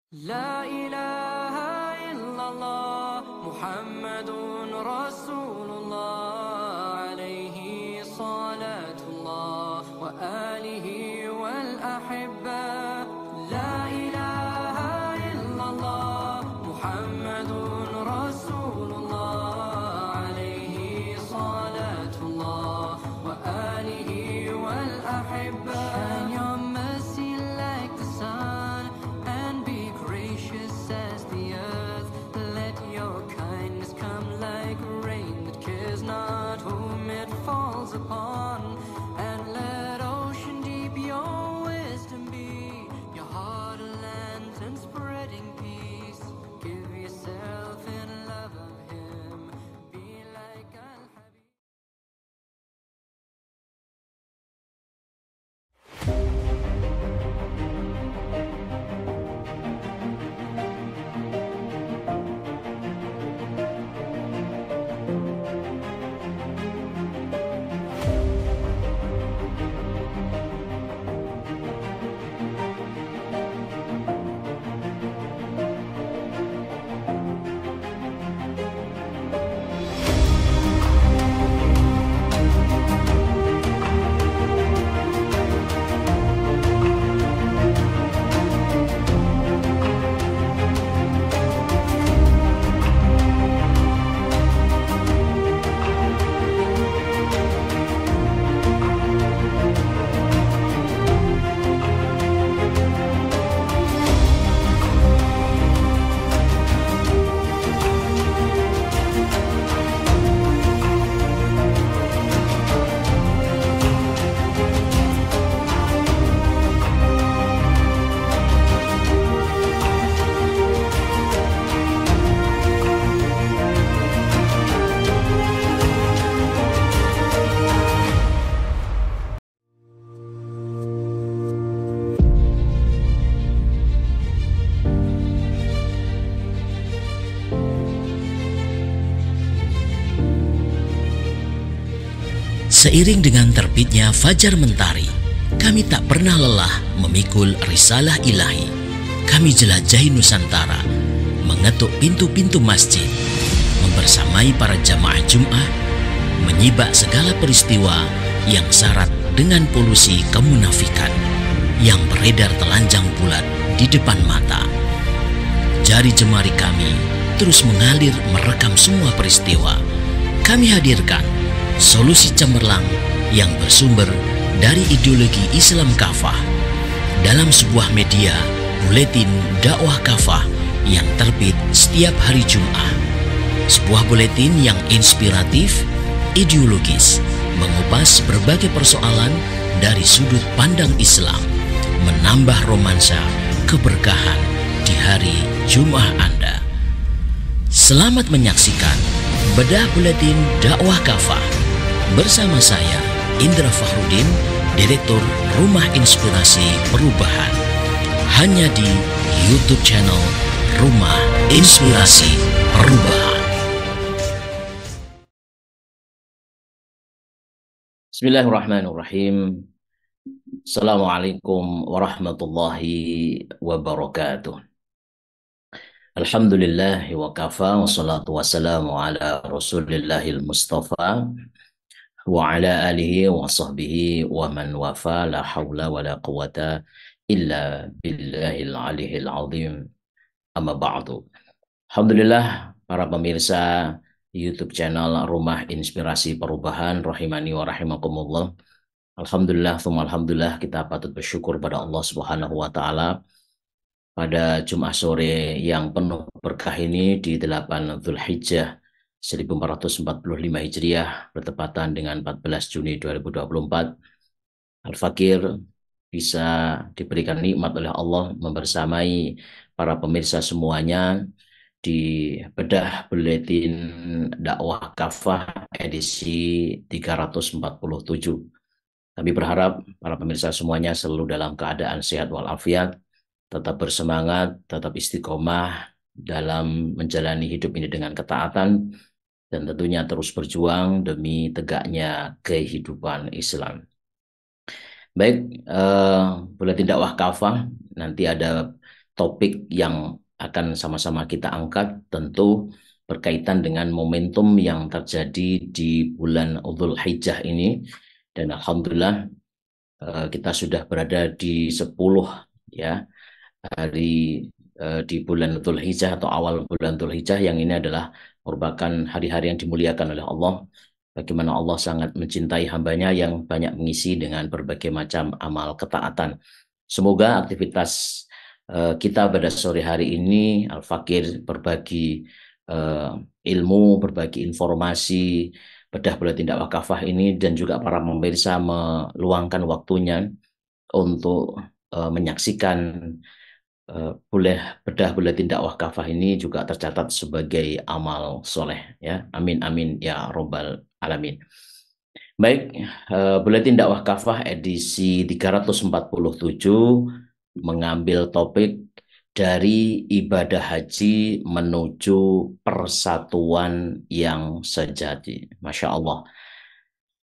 لا إله إلا الله محمد رسول الله عليه صلاة الله وآله والأحبة لا إله إلا الله محمد رسول الله عليه صلاة الله وآله والأحبة. Shine your mercy like the sun and be gracious as the earth. Let your kindness come like rain that cares not whom it falls upon. And let ocean deep your wisdom be, your heart a lantern spreading peace. Give yourself in love of him, be like Al-Habib. Seiring dengan terbitnya fajar mentari, kami tak pernah lelah memikul risalah ilahi. Kami jelajahi Nusantara, mengetuk pintu-pintu masjid, membersamai para jamaah Jum'ah, menyibak segala peristiwa yang syarat dengan polusi kemunafikan yang beredar telanjang bulat di depan mata. Jari jemari kami terus mengalir merekam semua peristiwa. Kami hadirkan solusi cemerlang yang bersumber dari ideologi Islam kafah dalam sebuah media buletin dakwah kafah yang terbit setiap hari Jumat. Sebuah buletin yang inspiratif, ideologis, mengupas berbagai persoalan dari sudut pandang Islam, menambah romansa keberkahan di hari Jumat Anda. Selamat menyaksikan bedah buletin dakwah kafah bersama saya, Indra Fahrudin, Direktur Rumah Inspirasi Perubahan, hanya di YouTube channel Rumah Inspirasi Perubahan. Bismillahirrahmanirrahim. Assalamualaikum warahmatullahi wabarakatuh. Alhamdulillah wa kafa, wassalatu wassalamu ala rasulillahil mustafa wa ala alihi wa sahbihi wa man wafa, la hawla wa la quwata illa billahil aliyil azim, amma ba'du. Alhamdulillah, para pemirsa YouTube channel Rumah Inspirasi Perubahan rahimani wa rahimakumullah. Alhamdulillah, thumma alhamdulillah, kita patut bersyukur pada Allah Subhanahu wa taala pada Jumat sore yang penuh berkah ini di 8 Dzulhijjah 1445 Hijriah bertepatan dengan 14 Juni 2024. Al-Fakir bisa diberikan nikmat oleh Allah membersamai para pemirsa semuanya di bedah buletin dakwah kafah edisi 347. Kami berharap para pemirsa semuanya selalu dalam keadaan sehat walafiat, tetap bersemangat, tetap istiqomah dalam menjalani hidup ini dengan ketaatan, dan tentunya terus berjuang demi tegaknya kehidupan Islam. Baik, buletin dakwah kafah nanti ada topik yang akan sama-sama kita angkat tentu berkaitan dengan momentum yang terjadi di bulan Dzul Hijjah ini. Dan alhamdulillah kita sudah berada di 10 ya hari di bulan Dzul Hijjah atau awal bulan Dzul Hijjah, yang ini adalah merupakan hari-hari yang dimuliakan oleh Allah. Bagaimana Allah sangat mencintai hambanya yang banyak mengisi dengan berbagai macam amal ketaatan. Semoga aktivitas kita pada sore hari ini, Al-Fakir berbagi ilmu, berbagi informasi, bedah buletin dakwah kafah ini, dan juga para pemirsa meluangkan waktunya untuk menyaksikan bedah buletin dakwah kafah ini juga tercatat sebagai amal soleh ya. Amin amin ya robbal alamin. Baik, buletin dakwah kafah edisi 347 mengambil topik dari ibadah haji menuju persatuan yang sejati. Masya Allah.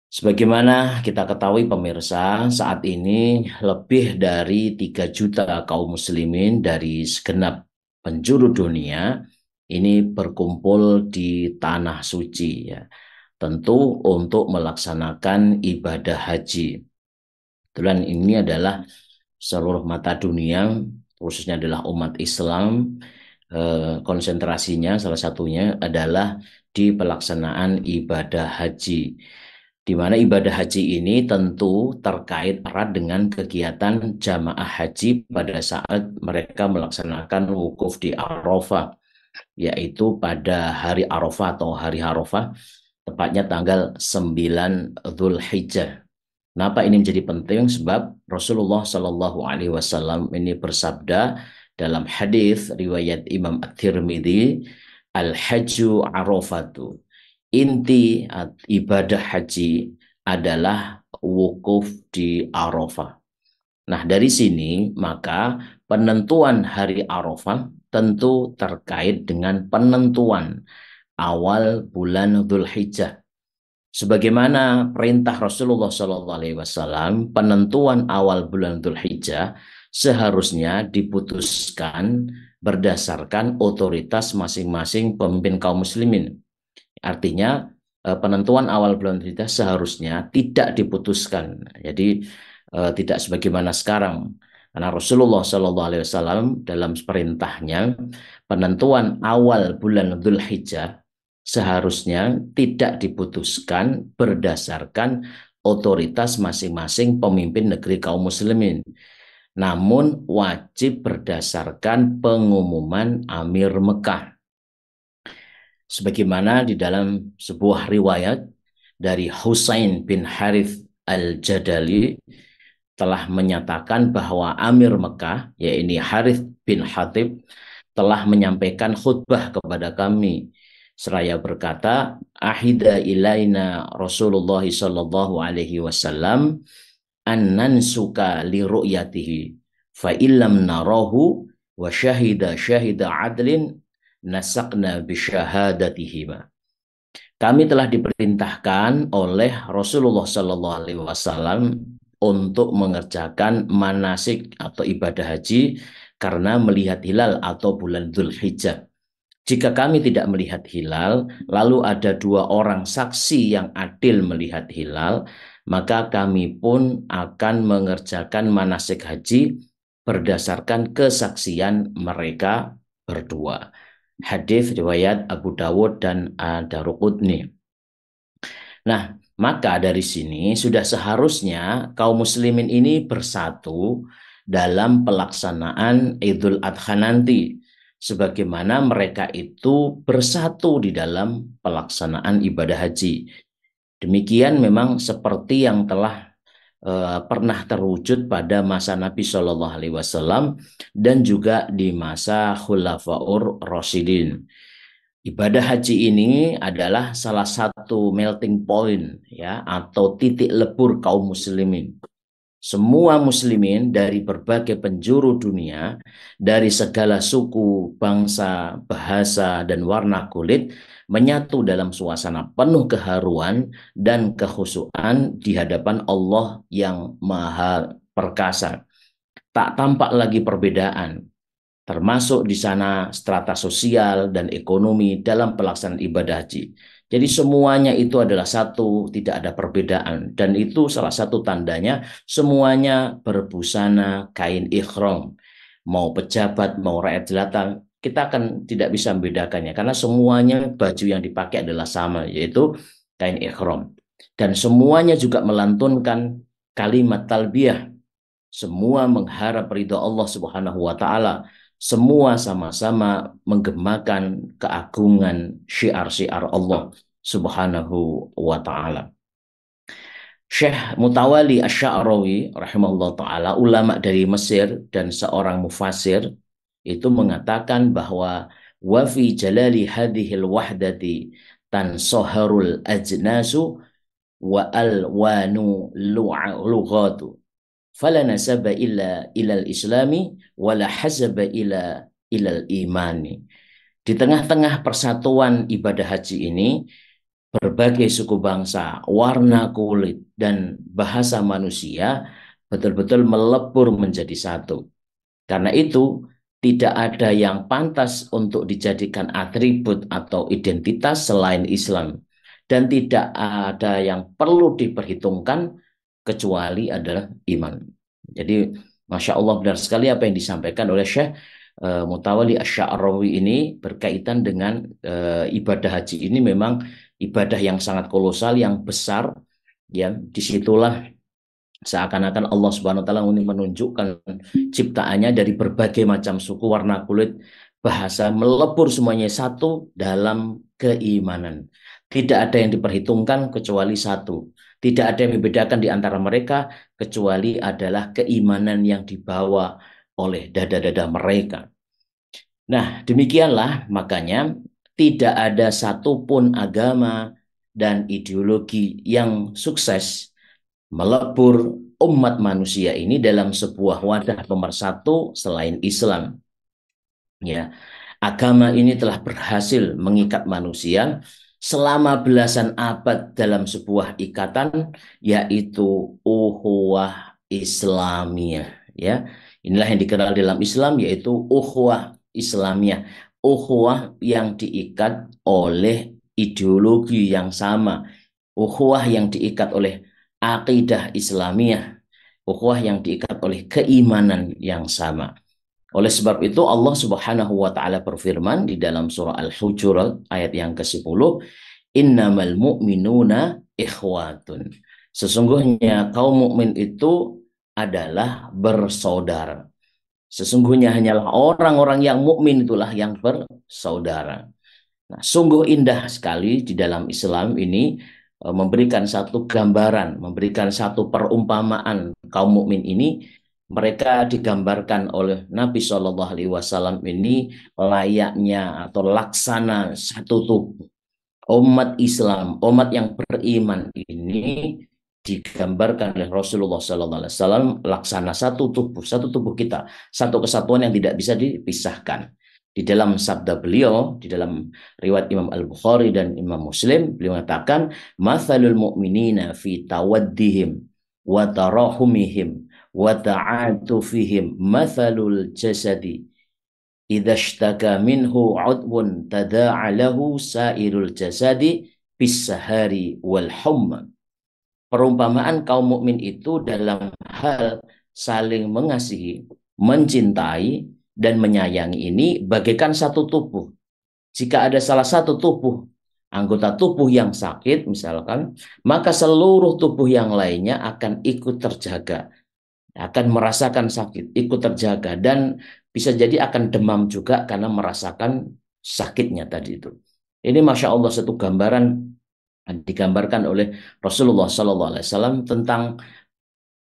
Sebagaimana kita ketahui pemirsa, saat ini lebih dari 3 juta kaum muslimin dari segenap penjuru dunia ini berkumpul di Tanah Suci ya. Tentu untuk melaksanakan ibadah haji. Kebetulan ini adalah seluruh mata dunia, khususnya adalah umat Islam, konsentrasinya salah satunya adalah di pelaksanaan ibadah haji. Di mana ibadah haji ini tentu terkait erat dengan kegiatan jamaah haji pada saat mereka melaksanakan wukuf di Arafah, yaitu pada hari Arafah atau hari Arafah, tepatnya tanggal 9 Dzul Hijjah. Kenapa ini menjadi penting? Sebab Rasulullah Shallallahu Alaihi Wasallam ini bersabda dalam hadis riwayat Imam At-Tirmidzi, al-hajju arafatu. Inti ibadah haji adalah wukuf di Arafah. Nah, dari sini maka penentuan hari Arafah tentu terkait dengan penentuan awal bulan Dzul Hijjah. Sebagaimana perintah Rasulullah SAW, penentuan awal bulan Dzul Hijjah seharusnya diputuskan berdasarkan otoritas masing-masing pemimpin kaum muslimin. Artinya penentuan awal bulan Dzulhijjah seharusnya tidak diputuskan. Jadi tidak sebagaimana sekarang. Karena Rasulullah SAW dalam perintahnya penentuan awal bulan Dzulhijjah seharusnya tidak diputuskan berdasarkan otoritas masing-masing pemimpin negeri kaum muslimin. Namun wajib berdasarkan pengumuman Amir Mekah. Sebagaimana di dalam sebuah riwayat dari Husain bin Harith al-Jadali telah menyatakan bahwa Amir Mekah, yaitu Harith bin Hatib, telah menyampaikan khutbah kepada kami. Seraya berkata, ahida ilaina Rasulullah sallallahu alaihi wasallam an nansuka li ru'yatihi fa illam narahu wa syahida adlin nasakna bisyahadatihima. Kami telah diperintahkan oleh Rasulullah Sallallahu Alaihi Wasallam untuk mengerjakan manasik atau ibadah haji karena melihat hilal atau bulan Dzulhijjah. Jika kami tidak melihat hilal, lalu ada 2 orang saksi yang adil melihat hilal, maka kami pun akan mengerjakan manasik haji berdasarkan kesaksian mereka berdua. Hadis riwayat Abu Dawud dan Ad-Daruqutni. Nah, maka dari sini sudah seharusnya kaum muslimin ini bersatu dalam pelaksanaan Idul Adha nanti, sebagaimana mereka itu bersatu di dalam pelaksanaan ibadah haji. Demikian memang seperti yang telah pernah terwujud pada masa Nabi Shallallahu Alaihi Wasallam dan juga di masa Khulafaur Rasyidin. Ibadah haji ini adalah salah satu melting point ya, atau titik lebur kaum muslimin. Semua muslimin dari berbagai penjuru dunia, dari segala suku, bangsa, bahasa, dan warna kulit menyatu dalam suasana penuh keharuan dan kekhusyuan di hadapan Allah yang Maha Perkasa. Tak tampak lagi perbedaan, termasuk di sana strata sosial dan ekonomi dalam pelaksanaan ibadah haji. Jadi semuanya itu adalah satu, tidak ada perbedaan. Dan itu salah satu tandanya semuanya berbusana kain ihram. Mau pejabat, mau rakyat jelata, kita akan tidak bisa membedakannya. Karena semuanya baju yang dipakai adalah sama, yaitu kain ihram. Dan semuanya juga melantunkan kalimat talbiyah. Semua mengharap ridha Allah Subhanahu wa taala. Semua sama-sama menggemakan keagungan syiar-syiar Allah Subhanahu wa taala. Syekh Mutawali Asy-Sya'rawi rahimahullah taala, ulama dari Mesir dan seorang mufasir, itu mengatakan bahwa wa fi jalali hadhil wahdati tansaharul ajnasu wa alwanu lughatu fala nasaba illa ilal islami wala hazaba ilal imani. Di tengah-tengah persatuan ibadah haji ini, berbagai suku bangsa, warna kulit, dan bahasa manusia betul-betul melebur menjadi satu. Karena itu, tidak ada yang pantas untuk dijadikan atribut atau identitas selain Islam. Dan tidak ada yang perlu diperhitungkan kecuali adalah iman. Jadi, Masya Allah, benar sekali apa yang disampaikan oleh Syekh Mutawali Asy-Sya'rawi ini berkaitan dengan ibadah haji ini memang ibadah yang sangat kolosal, yang besar. Ya, disitulah seakan-akan Allah Subhanahu wa taala menunjukkan ciptaannya dari berbagai macam suku, warna kulit, bahasa, melebur semuanya satu dalam keimanan. Tidak ada yang diperhitungkan kecuali satu. Tidak ada yang membedakan di antara mereka kecuali adalah keimanan yang dibawa oleh dada-dada mereka. Nah, demikianlah makanya tidak ada satupun agama dan ideologi yang sukses melebur umat manusia ini dalam sebuah wadah pemersatu selain Islam. Ya, agama ini telah berhasil mengikat manusia selama belasan abad dalam sebuah ikatan, yaitu ukhuwah Islamiyah. Ya, inilah yang dikenal dalam Islam, yaitu ukhuwah Islamiyah, ukhuwah yang diikat oleh ideologi yang sama, ukhuwah yang diikat oleh akidah Islamiyah, ukhuwah yang diikat oleh keimanan yang sama. Oleh sebab itu Allah Subhanahu wa taala berfirman di dalam surah Al-Hujurat ayat yang ke-10, innamal mu'minuna ikhwatun. Sesungguhnya kaum mukmin itu adalah bersaudara. Sesungguhnya hanyalah orang-orang yang mukmin itulah yang bersaudara. Nah, sungguh indah sekali di dalam Islam ini memberikan satu gambaran, memberikan satu perumpamaan kaum mukmin ini. Mereka digambarkan oleh Nabi Shallallahu Alaihi Wasallam ini layaknya atau laksana satu tubuh. Umat Islam, umat yang beriman ini digambarkan oleh Rasulullah Shallallahu Alaihi Wasallam laksana satu tubuh kita, satu kesatuan yang tidak bisa dipisahkan. Di dalam sabda beliau, di dalam riwayat Imam Al-Bukhari dan Imam Muslim, beliau mengatakan, "Matsalul mu'minina fi tawaddihim wa tarahumihim wa ta'atufihim matsalul jasadi idza ishtaka minhu 'udwun tada'a lahu sairul jasadi bis-sahari wal humma." Perumpamaan kaum mukmin itu dalam hal saling mengasihi, mencintai, dan menyayangi ini bagaikan satu tubuh. Jika ada salah satu tubuh, anggota tubuh yang sakit misalkan, maka seluruh tubuh yang lainnya akan ikut terjaga, akan merasakan sakit, ikut terjaga, dan bisa jadi akan demam juga karena merasakan sakitnya tadi itu. Ini Masya Allah satu gambaran digambarkan oleh Rasulullah SAW tentang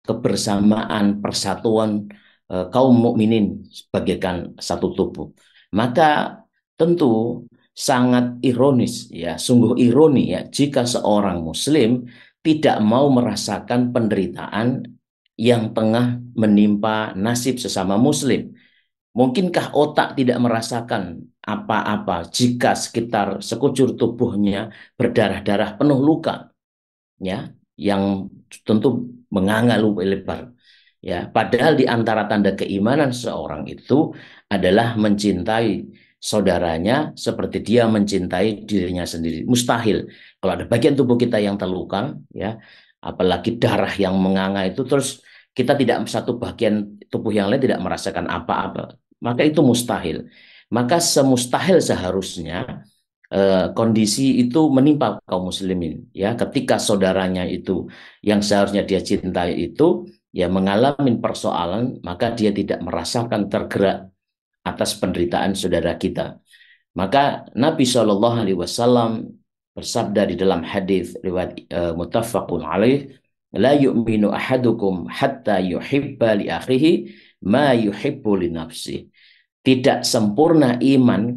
kebersamaan, persatuan kaum mukminin bagaikan satu tubuh. Maka tentu sangat ironis, ya, sungguh ironi ya, jika seorang Muslim tidak mau merasakan penderitaan yang tengah menimpa nasib sesama Muslim. Mungkinkah otak tidak merasakan apa-apa jika sekitar sekujur tubuhnya berdarah-darah penuh luka, ya, yang tentu menganga lebar. Ya, padahal di antara tanda keimanan seorang itu adalah mencintai saudaranya seperti dia mencintai dirinya sendiri. Mustahil kalau ada bagian tubuh kita yang terluka, ya, apalagi darah yang menganga itu, terus kita tidak satu bagian tubuh yang lain tidak merasakan apa-apa, maka itu mustahil. Maka semustahil seharusnya kondisi itu menimpa kaum muslimin, ya, ketika saudaranya itu yang seharusnya dia cintai itu ya mengalami persoalan, maka dia tidak merasakan tergerak atas penderitaan saudara kita. Maka Nabi Shallallahu Alaihi Wasallam bersabda di dalam hadis riwayat muttafaqun alaih, la yu'minu ahadukum hatta yuhibba li akhihi ma yuhibbu li nafsi. Tidak sempurna iman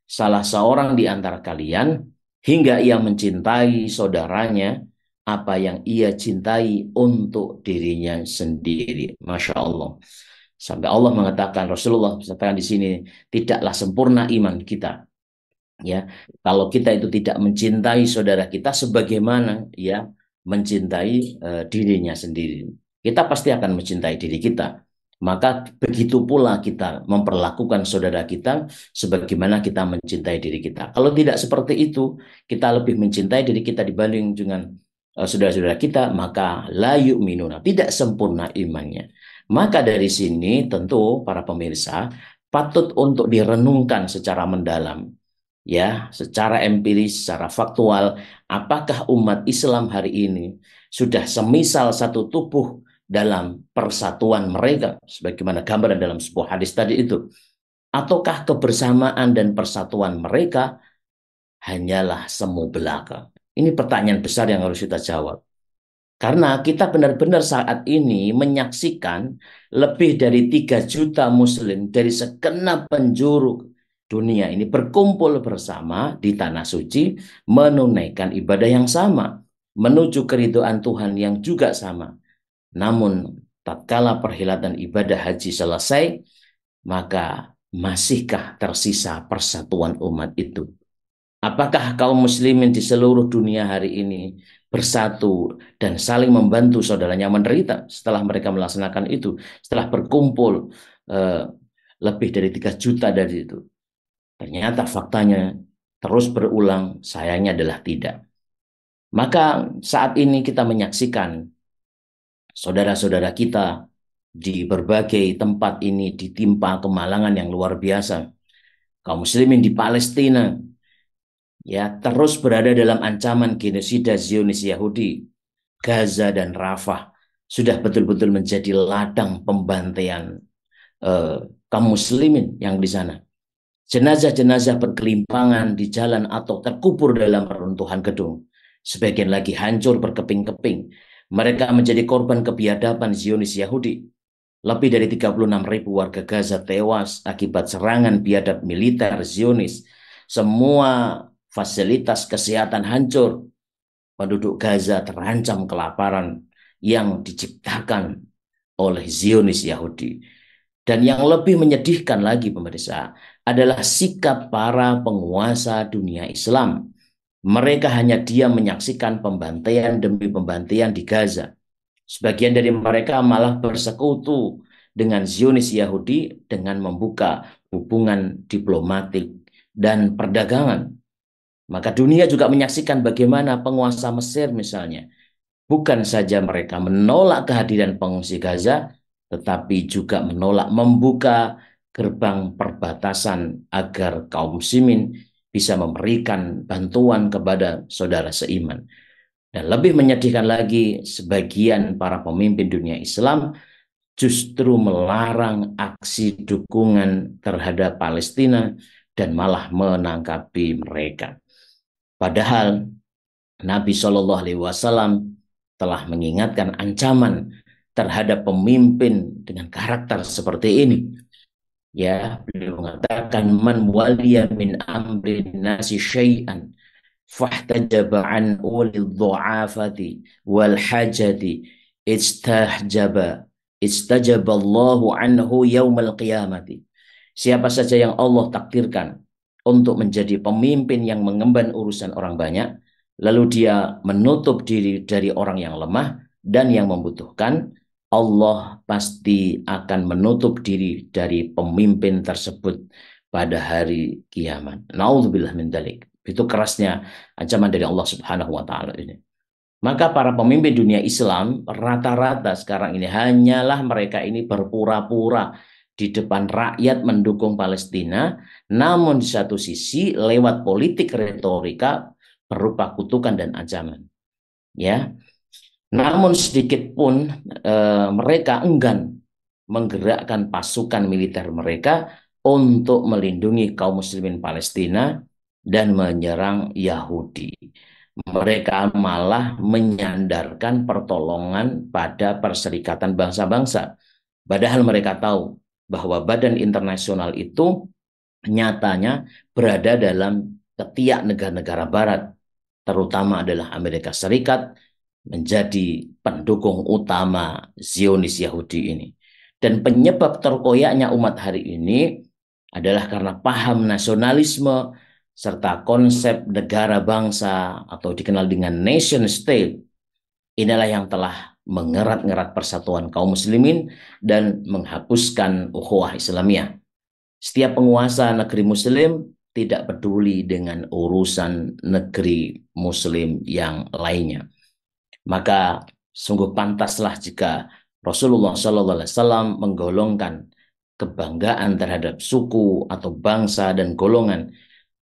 salah seorang di antara kalian hingga ia mencintai saudaranya apa yang ia cintai untuk dirinya sendiri. Masya Allah. Sampai Allah mengatakan, Rasulullah mengatakan di sini, tidaklah sempurna iman kita. Ya, kalau kita itu tidak mencintai saudara kita sebagaimana ya mencintai dirinya sendiri, kita pasti akan mencintai diri kita. Maka begitu pula kita memperlakukan saudara kita sebagaimana kita mencintai diri kita. Kalau tidak seperti itu, kita lebih mencintai diri kita dibanding dengan saudara-saudara kita, maka la yu'minuna, tidak sempurna imannya. Maka dari sini tentu para pemirsa patut untuk direnungkan secara mendalam, ya, secara empiris, secara faktual, apakah umat Islam hari ini sudah semisal satu tubuh dalam persatuan mereka, sebagaimana gambaran dalam sebuah hadis tadi itu, ataukah kebersamaan dan persatuan mereka hanyalah semu belaka? Ini pertanyaan besar yang harus kita jawab. Karena kita benar-benar saat ini menyaksikan lebih dari 3 juta muslim dari segenap penjuru dunia ini berkumpul bersama di Tanah Suci menunaikan ibadah yang sama, menuju keridhaan Tuhan yang juga sama. Namun tatkala perhelatan ibadah haji selesai, maka masihkah tersisa persatuan umat itu? Apakah kaum muslimin di seluruh dunia hari ini bersatu dan saling membantu saudaranya menderita setelah mereka melaksanakan itu, setelah berkumpul lebih dari 3 juta dari itu? Ternyata faktanya terus berulang, sayangnya adalah tidak. Maka saat ini kita menyaksikan saudara-saudara kita di berbagai tempat ini ditimpa kemalangan yang luar biasa. Kaum muslimin di Palestina ya terus berada dalam ancaman genosida Zionis Yahudi. Gaza dan Rafah sudah betul-betul menjadi ladang pembantaian kaum muslimin yang di sana. Jenazah-jenazah berkelimpangan di jalan atau terkubur dalam reruntuhan gedung. Sebagian lagi hancur berkeping-keping. Mereka menjadi korban kebiadaban Zionis Yahudi. Lebih dari 36.000 warga Gaza tewas akibat serangan biadab militer Zionis. Semua fasilitas kesehatan hancur. Penduduk Gaza terancam kelaparan yang diciptakan oleh Zionis Yahudi. Dan yang lebih menyedihkan lagi pemirsa adalah sikap para penguasa dunia Islam. Mereka hanya diam menyaksikan pembantaian demi pembantaian di Gaza. Sebagian dari mereka malah bersekutu dengan Zionis Yahudi dengan membuka hubungan diplomatik dan perdagangan. Maka dunia juga menyaksikan bagaimana penguasa Mesir misalnya, bukan saja mereka menolak kehadiran pengungsi Gaza, tetapi juga menolak membuka gerbang perbatasan agar kaum muslimin bisa memberikan bantuan kepada saudara seiman. Dan lebih menyedihkan lagi, sebagian para pemimpin dunia Islam justru melarang aksi dukungan terhadap Palestina dan malah menangkapi mereka. Padahal Nabi Shallallahu Alaihi Wasallam telah mengingatkan ancaman terhadap pemimpin dengan karakter seperti ini. Ya, beliau mengatakan man waliya min amrin nasi syai'an fahtajaba an ulil dhu'afati wal hajati istajaba Allahu anhu yaumal qiyamati. Siapa saja yang Allah takdirkan untuk menjadi pemimpin yang mengemban urusan orang banyak, lalu dia menutup diri dari orang yang lemah dan yang membutuhkan, Allah pasti akan menutup diri dari pemimpin tersebut pada hari kiamat. Nauzubillah min dzalik. Itu kerasnya ancaman dari Allah Subhanahu wa taala ini. Maka para pemimpin dunia Islam rata-rata sekarang ini hanyalah mereka ini berpura-pura di depan rakyat mendukung Palestina, namun di satu sisi lewat politik retorika berupa kutukan dan ancaman. Ya, namun sedikit pun mereka enggan menggerakkan pasukan militer mereka untuk melindungi kaum muslimin Palestina dan menyerang Yahudi. Mereka malah menyandarkan pertolongan pada Perserikatan Bangsa-Bangsa. Padahal mereka tahu bahwa badan internasional itu nyatanya berada dalam ketiak negara-negara barat, terutama adalah Amerika Serikat, menjadi pendukung utama Zionis Yahudi ini. Dan penyebab terkoyaknya umat hari ini adalah karena paham nasionalisme serta konsep negara bangsa atau dikenal dengan nation state. Inilah yang telah mengerat-ngerat persatuan kaum muslimin dan menghapuskan ukhuwah Islamiyah. Setiap penguasa negeri muslim tidak peduli dengan urusan negeri muslim yang lainnya. Maka sungguh pantaslah jika Rasulullah SAW menggolongkan kebanggaan terhadap suku atau bangsa dan golongan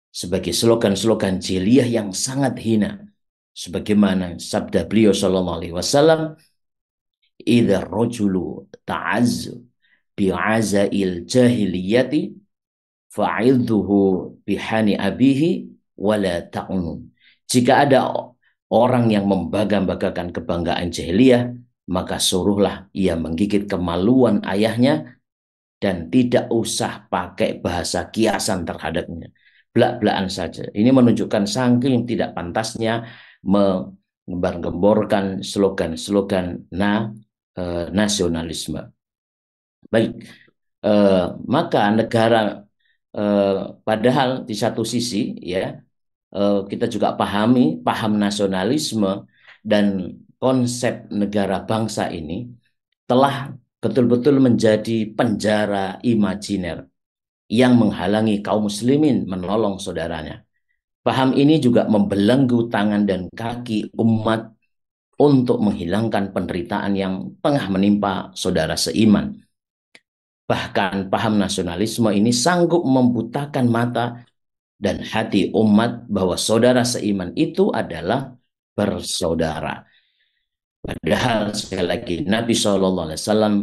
sebagai slogan-slogan jahiliyah yang sangat hina. Sebagaimana sabda beliau SAW, "Idza rajulu ta'azzu bi'azail jahiliyati fa'idhuhu bihani abihi wala ta'unu." Jika ada orang yang membangga-banggakan kebanggaan jahiliyah, maka suruhlah ia menggigit kemaluan ayahnya dan tidak usah pakai bahasa kiasan terhadapnya. Belak-belakan saja. Ini menunjukkan saking tidak pantasnya mengembar-gemborkan slogan-slogan nasionalisme. Baik, maka negara padahal di satu sisi ya kita juga paham nasionalisme dan konsep negara bangsa ini telah betul-betul menjadi penjara imajiner yang menghalangi kaum muslimin menolong saudaranya. Paham ini juga membelenggu tangan dan kaki umat untuk menghilangkan penderitaan yang tengah menimpa saudara seiman. Bahkan paham nasionalisme ini sanggup membutakan mata dan hati umat bahwa saudara seiman itu adalah bersaudara. Padahal sekali lagi Nabi SAW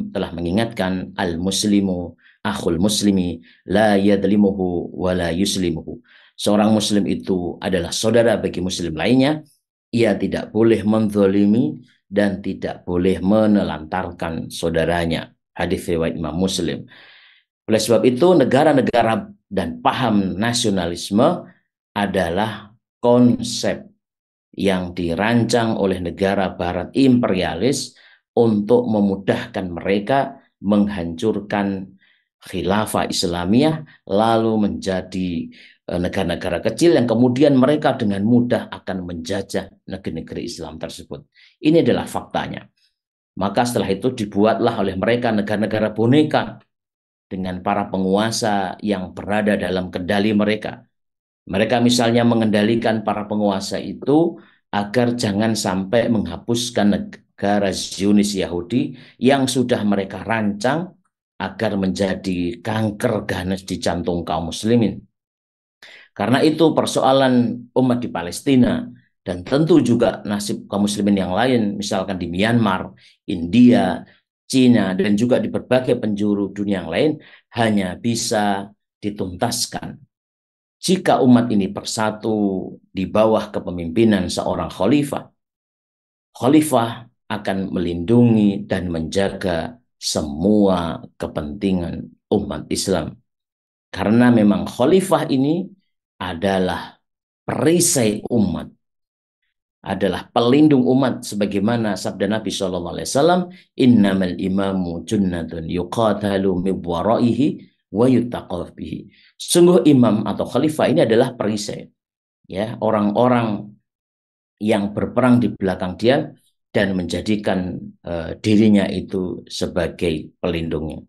telah mengingatkan al-muslimu akhul muslimi la yadlimuhu wa la yuslimuhu. Seorang muslim itu adalah saudara bagi muslim lainnya. Ia tidak boleh menzalimi dan tidak boleh menelantarkan saudaranya. Hadis riwayat Imam Muslim. Oleh sebab itu negara-negara dan paham nasionalisme adalah konsep yang dirancang oleh negara barat imperialis untuk memudahkan mereka menghancurkan khilafah Islamiyah lalu menjadi negara-negara kecil yang kemudian mereka dengan mudah akan menjajah negeri-negeri Islam tersebut. Ini adalah faktanya. Maka setelah itu dibuatlah oleh mereka negara-negara boneka dengan para penguasa yang berada dalam kendali mereka. Mereka misalnya mengendalikan para penguasa itu agar jangan sampai menghapuskan negara Zionis Yahudi yang sudah mereka rancang agar menjadi kanker ganas di jantung kaum muslimin. Karena itu persoalan umat di Palestina dan tentu juga nasib kaum muslimin yang lain, misalkan di Myanmar, India, Cina, dan juga di berbagai penjuru dunia yang lain, hanya bisa dituntaskan jika umat ini bersatu di bawah kepemimpinan seorang khalifah. Khalifah akan melindungi dan menjaga semua kepentingan umat Islam. Karena memang khalifah ini adalah perisai umat, adalah pelindung umat, sebagaimana sabda Nabi SAW, innamal imamu junnatun yuqatalu min waraihi wa yuttaqaf bihi. Sungguh imam atau khalifah ini adalah perisai, ya, orang-orang yang berperang di belakang dia dan menjadikan dirinya itu sebagai pelindungnya.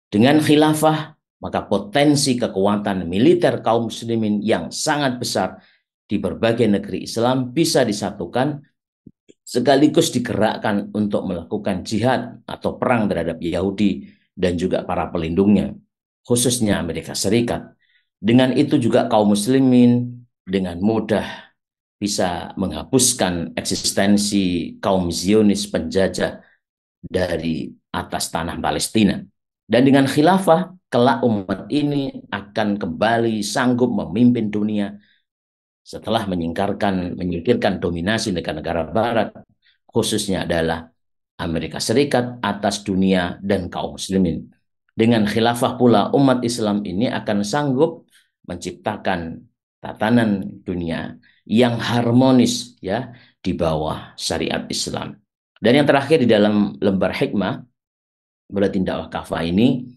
Dengan khilafah, maka potensi kekuatan militer kaum muslimin yang sangat besar di berbagai negeri Islam bisa disatukan sekaligus digerakkan untuk melakukan jihad atau perang terhadap Yahudi dan juga para pelindungnya, khususnya Amerika Serikat. Dengan itu juga kaum muslimin dengan mudah bisa menghapuskan eksistensi kaum Zionis penjajah dari atas tanah Palestina. Dan dengan khilafah, kelak umat ini akan kembali sanggup memimpin dunia setelah menyingkirkan dominasi negara-negara barat, khususnya adalah Amerika Serikat atas dunia dan kaum muslimin. Dengan khilafah pula umat Islam ini akan sanggup menciptakan tatanan dunia yang harmonis ya di bawah syariat Islam. Dan yang terakhir di dalam lembar hikmah Buletin Dakwah Kafah ini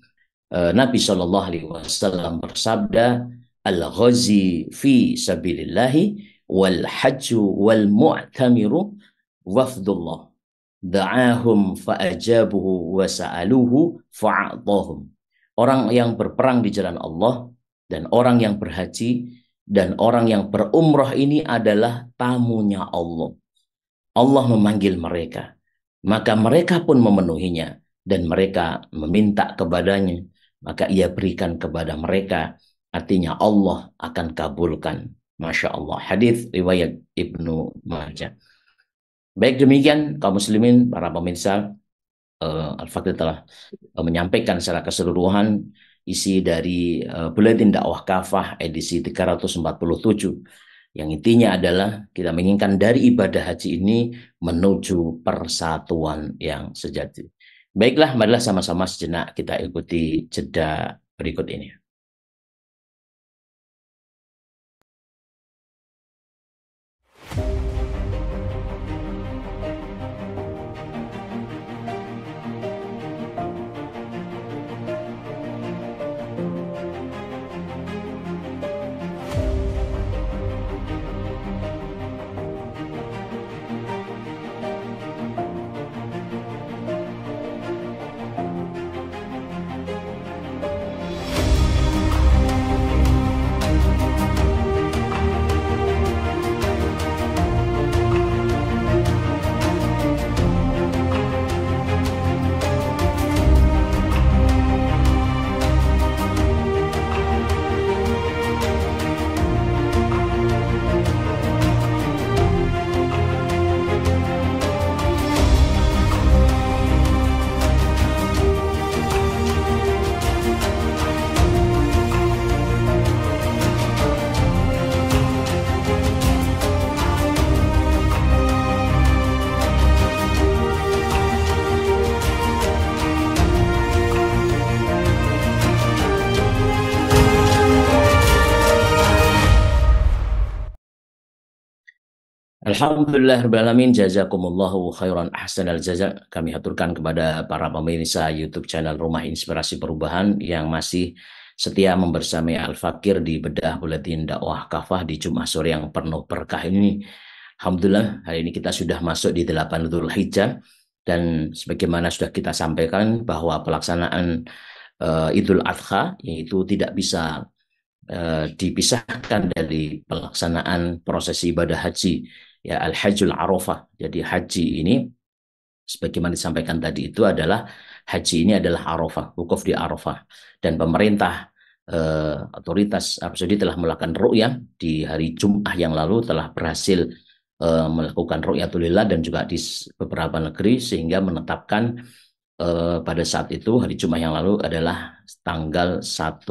Nabi Shallallahu Alaihi Wasallam bersabda, al-ghazi fi sabilillahi wal hajju wal mu'tamiru wafdullah da'ahum fa'ajabuhu wa sa'aluhu fa'atahum. Orang yang berperang di jalan Allah dan orang yang berhaji dan orang yang berumrah ini adalah tamunya Allah. Allah memanggil mereka, maka mereka pun memenuhinya dan mereka meminta kepadanya, maka ia berikan kepada mereka. Artinya Allah akan kabulkan. Masya Allah. Hadis riwayat Ibnu Majah. Baik demikian kaum muslimin, para pemirsa, Al-Fakir telah menyampaikan secara keseluruhan isi dari Buletin Dakwah Kafah edisi 347. Yang intinya adalah kita menginginkan dari ibadah haji ini menuju persatuan yang sejati. Baiklah, marilah sama-sama sejenak kita ikuti jeda berikut ini. Alhamdulillahirrahmanirrahim. Jazakumullahu khairan ahsanal jaza. Kami aturkan kepada para pemirsa YouTube channel Rumah Inspirasi Perubahan yang masih setia membersamai Al-Fakir di bedah Buletin Dakwah Kafah di Jumat sore yang penuh berkah ini. Alhamdulillah, hari ini kita sudah masuk di 8 Dzulhijjah dan sebagaimana sudah kita sampaikan bahwa pelaksanaan Idul Adha yaitu tidak bisa dipisahkan dari pelaksanaan prosesi ibadah haji ya Al-Hajjul Arafah. Jadi haji ini sebagaimana disampaikan tadi itu adalah haji ini adalah Arafah, wukuf di Arafah, dan pemerintah otoritas Arab Saudi telah melakukan ru'yah di hari Jumat yang lalu, telah berhasil melakukan ru'yatul hilal dan juga di beberapa negeri sehingga menetapkan pada saat itu hari Jumat yang lalu adalah tanggal 1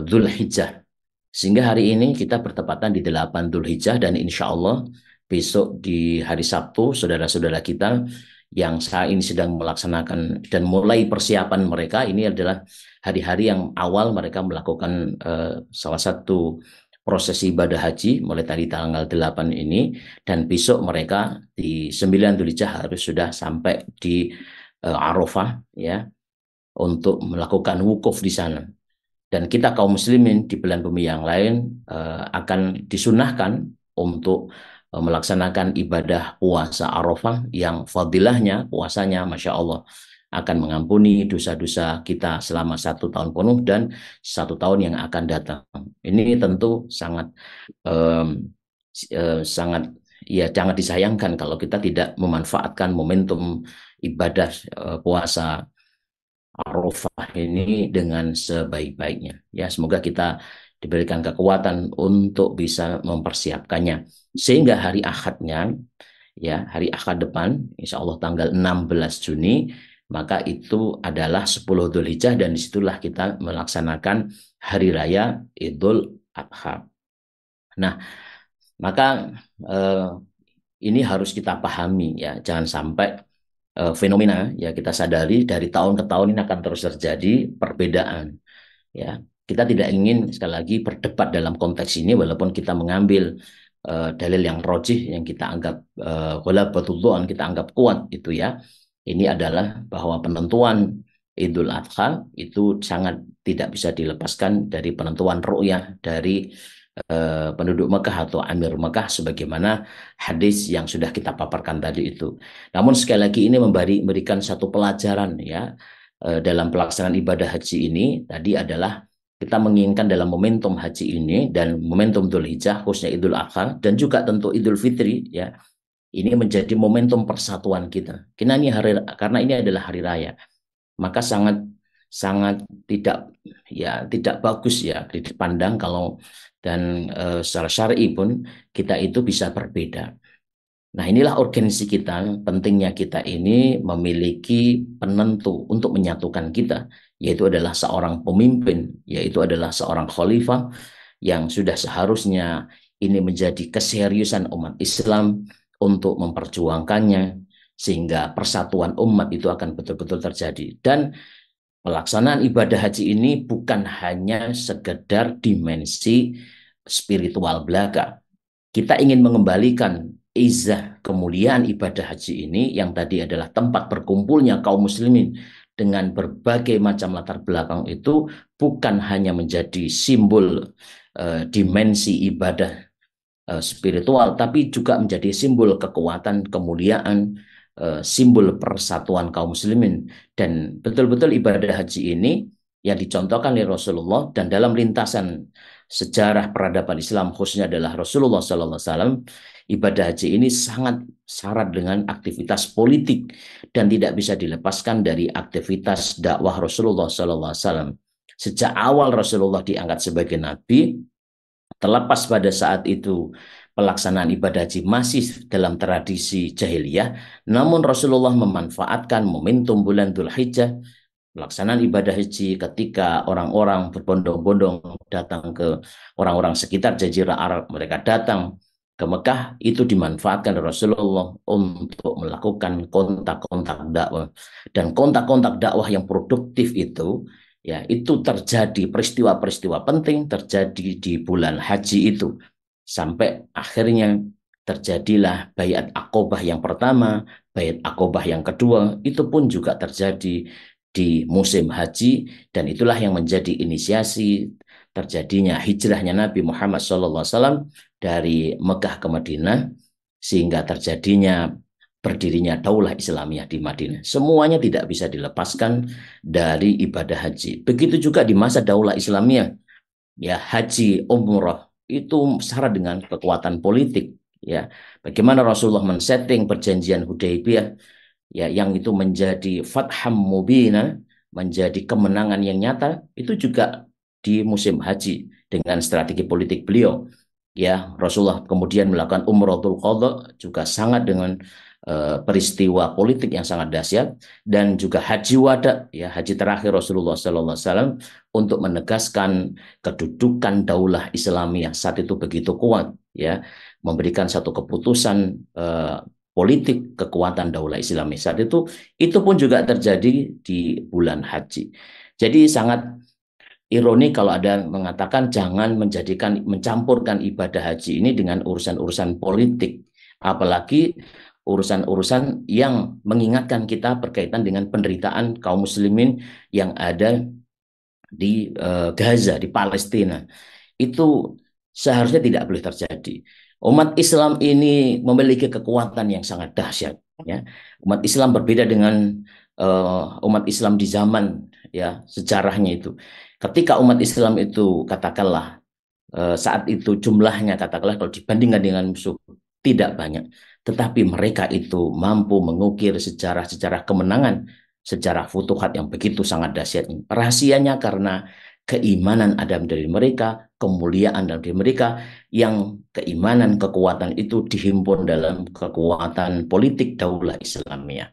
Dzulhijjah. Sehingga hari ini kita bertepatan di 8 Dzulhijjah dan insya Allah besok di hari Sabtu saudara-saudara kita yang saat ini sedang melaksanakan dan mulai persiapan mereka, ini adalah hari-hari yang awal mereka melakukan salah satu prosesi ibadah haji mulai tadi tanggal 8 ini, dan besok mereka di 9 Dzulhijjah harus sudah sampai di Arafah ya untuk melakukan wukuf di sana. Dan kita kaum muslimin di belahan bumi yang lain akan disunahkan untuk melaksanakan ibadah puasa Arafah yang fadilahnya puasanya Masya Allah akan mengampuni dosa-dosa kita selama 1 tahun penuh dan 1 tahun yang akan datang. Ini tentu sangat sangat ya sangat disayangkan kalau kita tidak memanfaatkan momentum ibadah puasa Arafah ini dengan sebaik-baiknya. Ya, semoga kita diberikan kekuatan untuk bisa mempersiapkannya. Sehingga hari Ahadnya, ya, hari Ahad depan, insya Allah tanggal 16 Juni, maka itu adalah 10 Dzulhijjah dan disitulah kita melaksanakan Hari Raya Idul Adha. Nah, maka ini harus kita pahami ya, jangan sampai fenomena ya kita sadari dari tahun ke tahun ini akan terus terjadi perbedaan ya. Kita tidak ingin sekali lagi berdebat dalam konteks ini walaupun kita mengambil dalil yang rojih yang kita anggap ghalabatudz kita anggap kuat itu ya. Ini adalah bahwa penentuan Idul Adha itu sangat tidak bisa dilepaskan dari penentuan ru'yah dari penduduk Mekah atau Amir Mekah sebagaimana hadis yang sudah kita paparkan tadi itu. Namun sekali lagi ini memberikan satu pelajaran ya dalam pelaksanaan ibadah haji ini tadi adalah kita menginginkan dalam momentum haji ini dan momentum Dzulhijjah khususnya Idul Adha dan juga tentu Idul Fitri ya ini menjadi momentum persatuan kita. Karena ini adalah hari raya maka sangat sangat tidak bagus ya dipandang kalau dan secara syar'i pun kita itu bisa berbeda. Nah, inilah urgensi kita, pentingnya kita ini memiliki penentu untuk menyatukan kita, yaitu adalah seorang pemimpin, yaitu adalah seorang khalifah yang sudah seharusnya ini menjadi keseriusan umat Islam untuk memperjuangkannya, sehingga persatuan umat itu akan betul-betul terjadi. Dan pelaksanaan ibadah haji ini bukan hanya sekedar dimensi spiritual belaka. Kita ingin mengembalikan izah kemuliaan ibadah haji ini yang tadi adalah tempat berkumpulnya kaum muslimin dengan berbagai macam latar belakang itu bukan hanya menjadi simbol dimensi ibadah spiritual tapi juga menjadi simbol kekuatan, kemuliaan, simbol persatuan kaum muslimin dan betul-betul ibadah haji ini yang dicontohkan oleh Rasulullah dan dalam lintasan sejarah peradaban Islam khususnya adalah Rasulullah SAW ibadah haji ini sangat syarat dengan aktivitas politik dan tidak bisa dilepaskan dari aktivitas dakwah Rasulullah SAW. Sejak awal Rasulullah diangkat sebagai nabi terlepas pada saat itu pelaksanaan ibadah haji masih dalam tradisi jahiliyah, namun Rasulullah memanfaatkan momentum bulan Dzulhijjah, pelaksanaan ibadah haji ketika orang-orang berbondong-bondong datang ke orang-orang sekitar Jazirah Arab, mereka datang ke Mekah, itu dimanfaatkan Rasulullah untuk melakukan kontak-kontak dakwah. Dan kontak-kontak dakwah yang produktif itu, ya itu terjadi peristiwa-peristiwa penting terjadi di bulan haji itu. Sampai akhirnya terjadilah Baiat Aqobah yang pertama, Baiat Aqobah yang kedua, itu pun juga terjadi di musim haji dan itulah yang menjadi inisiasi terjadinya hijrahnya Nabi Muhammad SAW dari Mekah ke Madinah sehingga terjadinya berdirinya Daulah Islamiyah di Madinah. Semuanya tidak bisa dilepaskan dari ibadah haji. Begitu juga di masa Daulah Islamiyah, ya haji umroh itu syarat dengan kekuatan politik ya. Bagaimana Rasulullah men-setting perjanjian Hudaybiyah ya yang itu menjadi fatham mubina, menjadi kemenangan yang nyata itu juga di musim haji dengan strategi politik beliau. Ya, Rasulullah kemudian melakukan Umratul Qadha juga sangat dengan peristiwa politik yang sangat dahsyat dan juga haji wada ya haji terakhir Rasulullah SAW untuk menegaskan kedudukan daulah Islamiyah saat itu begitu kuat ya memberikan satu keputusan politik kekuatan daulah Islamiyah saat itu pun juga terjadi di bulan haji. Jadi sangat ironi kalau ada mengatakan jangan mencampurkan ibadah haji ini dengan urusan-urusan politik apalagi urusan-urusan yang mengingatkan kita berkaitan dengan penderitaan kaum muslimin yang ada di Gaza, di Palestina. Itu seharusnya tidak boleh terjadi. Umat Islam ini memiliki kekuatan yang sangat dahsyat. Ya. Umat Islam berbeda dengan umat Islam di zaman ya sejarahnya itu. Ketika umat Islam itu katakanlah saat itu jumlahnya katakanlah kalau dibandingkan dengan musuh tidak banyak, tetapi mereka itu mampu mengukir sejarah-sejarah kemenangan, sejarah futuhat yang begitu sangat dahsyat. Rahasianya karena keimanan ada dari mereka, kemuliaan dalam diri mereka, yang keimanan, kekuatan itu dihimpun dalam kekuatan politik daulah Islamiyah.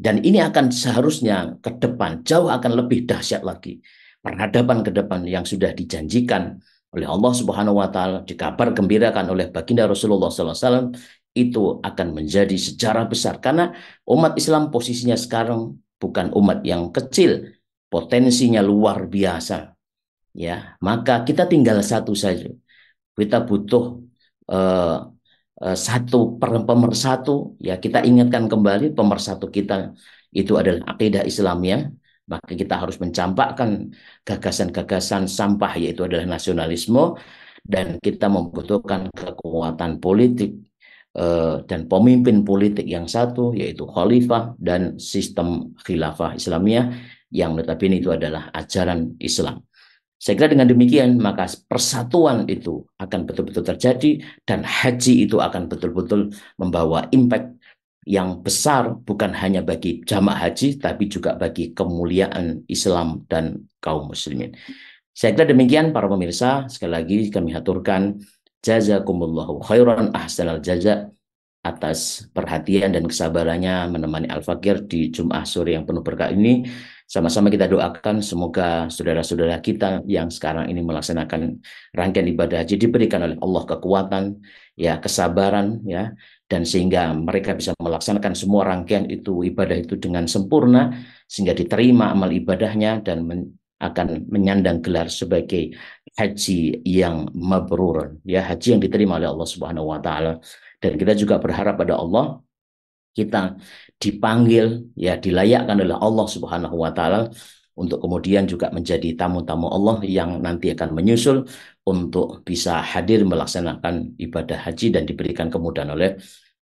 Dan ini akan seharusnya ke depan jauh akan lebih dahsyat lagi. Peradaban ke depan yang sudah dijanjikan oleh Allah Subhanahu wa taala, dikabar gembirakan oleh baginda Rasulullah SAW, itu akan menjadi sejarah besar karena umat Islam posisinya sekarang bukan umat yang kecil, potensinya luar biasa. Ya, maka kita tinggal satu saja. Kita butuh satu pemersatu, ya kita ingatkan kembali pemersatu kita itu adalah akidah Islamnya. Maka kita harus mencampakkan gagasan-gagasan sampah yaitu adalah nasionalisme, dan kita membutuhkan kekuatan politik dan pemimpin politik yang satu yaitu khalifah dan sistem khilafah Islamiyah yang notabene itu adalah ajaran Islam. Saya kira dengan demikian maka persatuan itu akan betul-betul terjadi dan haji itu akan betul-betul membawa impact yang besar bukan hanya bagi jamaah haji tapi juga bagi kemuliaan Islam dan kaum muslimin. Saya kira demikian para pemirsa, sekali lagi kami haturkan jazakumullahu khairan ahsanal jaza atas perhatian dan kesabarannya menemani Al-Fakir di Jumat sore yang penuh berkah ini. Sama-sama kita doakan semoga saudara-saudara kita yang sekarang ini melaksanakan rangkaian ibadah haji diberikan oleh Allah kekuatan, ya kesabaran, ya, dan sehingga mereka bisa melaksanakan semua rangkaian itu ibadah itu dengan sempurna sehingga diterima amal ibadahnya dan akan menyandang gelar sebagai haji yang mabrur, ya haji yang diterima oleh Allah Subhanahu wa taala. Dan kita juga berharap pada Allah kita dipanggil, ya dilayakkan oleh Allah Subhanahu wa taala untuk kemudian juga menjadi tamu-tamu Allah yang nanti akan menyusul untuk bisa hadir melaksanakan ibadah haji dan diberikan kemudahan oleh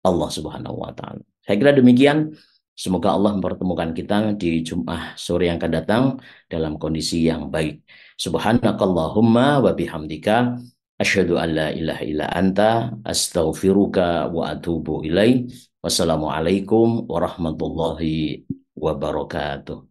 Allah Subhanahu wa taala. Saya kira demikian. Semoga Allah mempertemukan kita di Jumat sore yang akan datang dalam kondisi yang baik. Subhanakallahumma wa bihamdika asyhadu an la ilaha illa anta astaghfiruka wa atubu ilaik. Wassalamualaikum warahmatullahi wabarakatuh.